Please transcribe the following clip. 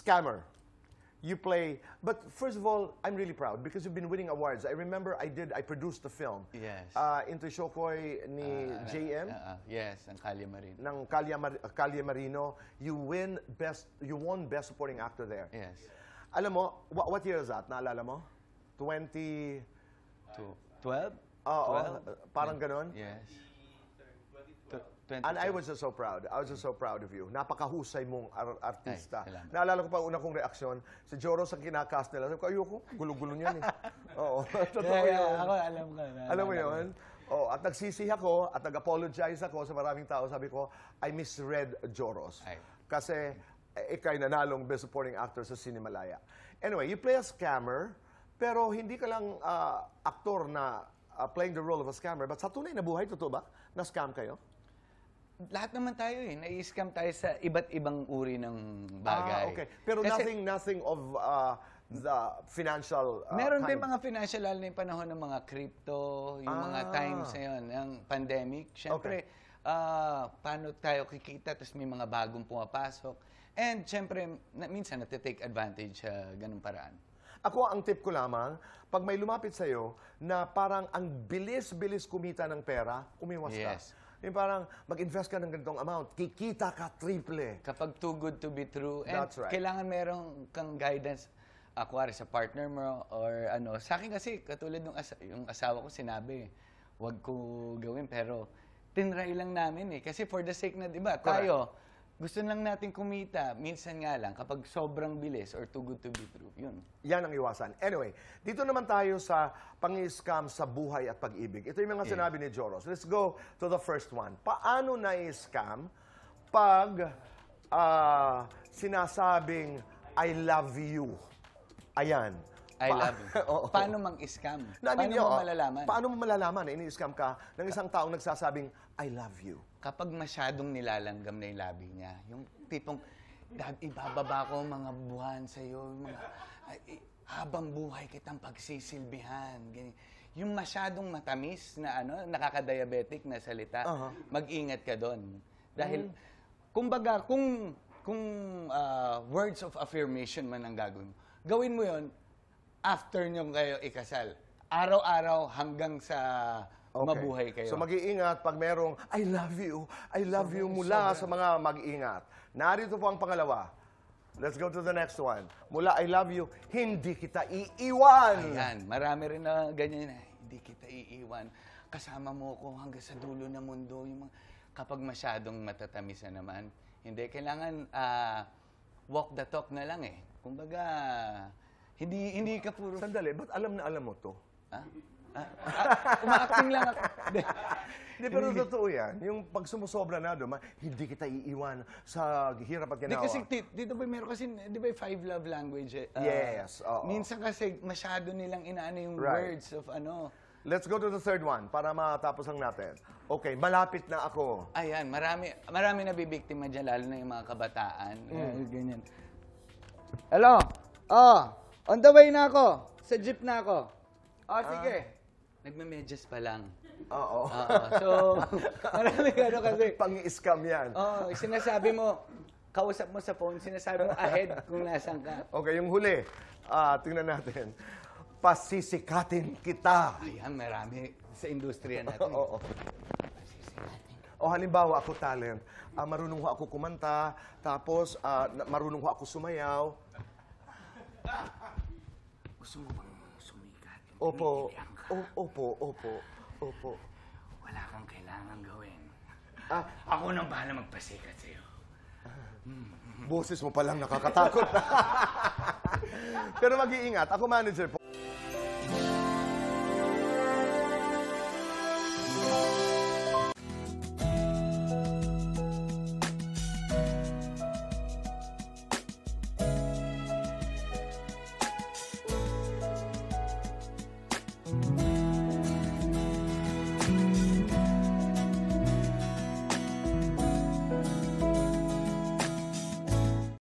Scammer. You play, but first of all, I'm really proud because you've been winning awards. I remember I produced the film. Yes. Into Shokoy ni JM. Yes, ng Kalye Marino. Ng Kalye Marino. You won Best Supporting Actor there. Yes. Alam mo, what year is that? Naalala mo? 20... 12? Parang ganon? Yes. And I was just so proud. I was just so proud of you. Napakahusay mong artista. Ay, Naalala ko pa una kong reaksyon, si Joros ang kinakast nila. Sabi ko, ayoko, gulo-gulo niyan eh. Oo, totoo yun. Ako, alam ko. Alam mo yun? Oh, at nagsisi ako, at nag-apologize ako sa maraming tao. Sabi ko, I misread Joros. Ay. Kasi ikay nanalong Best Supporting Actor sa Cinemalaya. Anyway, you play a scammer, pero hindi ka lang aktor na playing the role of a scammer. But sa tunay na buhay, totoo ba? Na-scam kayo? Lahat naman tayo eh. Nai-scam tayo sa iba't ibang uri ng bagay. Okay. Pero kasi, nothing of the financial meron kind. din mga financial, lalo na yung panahon ng mga crypto, yung mga times na yun, ng pandemic. Siyempre, paano tayo kikita, tapos may mga bagong pumapasok. And siyempre, minsan natitake advantage sa ganung paraan. Ako, ang tip ko lamang, pag may lumapit sa'yo na parang ang bilis-bilis kumita ng pera, umiwas ka. Yung parang mag-invest ka ng ganitong amount, kikita ka triple. Kapag too good to be true. And That's right. kailangan meron kang guidance, kuwari sa partner mo or ano. Sa akin kasi, katulad ng yung asawa ko sinabi, wag ko gawin, pero tinry lang namin eh. Kasi for the sake na, di ba, tayo, gusto lang natin kumita. Minsan nga lang, kapag sobrang bilis or too good to be true, yun. Yan ang iwasan. Anyway, dito naman tayo sa pang-scam sa buhay at pag-ibig. Ito yung mga sinabi ni Joros. Let's go to the first one. Paano na-scam pag sinasabing, I love you? Ayan. I love you. Paano mang-scam? Paano mo malalaman? Paano mo malalaman na ini-scam ka ng isang taong nagsasabing, I love you? Kapag masyadong nilalanggam na yung labi niya, yung tipong, Dad, ibababa ko mga buwan sa'yo, habang buhay kitang pagsisilbihan. Ganyan. Yung masyadong matamis na nakaka-diabetic na salita, mag-ingat ka doon. Dahil, kumbaga, kung words of affirmation man ang gagawin mo, gawin mo yon after nyo kayo ikasal. Araw-araw hanggang sa mabuhay kayo. So mag-iingat pag merong I love you mula sa mga mag-iingat. Narito po ang pangalawa. Let's go to the next one. Mula I love you, hindi kita iiwan. Ayan, marami rin na ganyan na, hindi kita iiwan. Kasama mo ko hanggang sa dulo ng mundo. Yung kapag masyadong matatamis na naman, hindi, kailangan walk the talk na lang eh. Kumbaga, hindi ka puro... Sandali, ba't alam na alam mo to? Umaacting lang ako. Hindi, pero totoo yan. Yung pag sumusobra na doon, hindi kita iiwan sa hirap at ginawa. Kasi dito ba meron kasi, di ba 5 love language? Yes. Minsan kasi masyado nilang inaano yung words of ano. Let's go to the third one para matapos lang natin. Okay, malapit na ako. Ayan, marami nabibiktima dyan, lalo na yung mga kabataan. Ganyan. Hello? On the way na ako. Sa jeep na ako. Sige. Nagme-medyas pa lang. Oo. So, marami gano'n kasi. Pang-scam yan. Sinasabi mo, kausap mo sa phone, sinasabi mo ahead kung nasan ka. Okay, yung huli. Tingnan natin. Pasisikatin kita. Ayan, marami sa industriya natin. Oo. Halimbawa, ako talent. Marunong ho ako kumanta, tapos marunong ho ako sumayaw. Gusto mo bang sumikat? Opo. Wala kang kailangan gawin. Ako nang bahala magpasikat sa'yo. Boses mo palang nakakatakot. Pero mag-iingat. Ako manager po.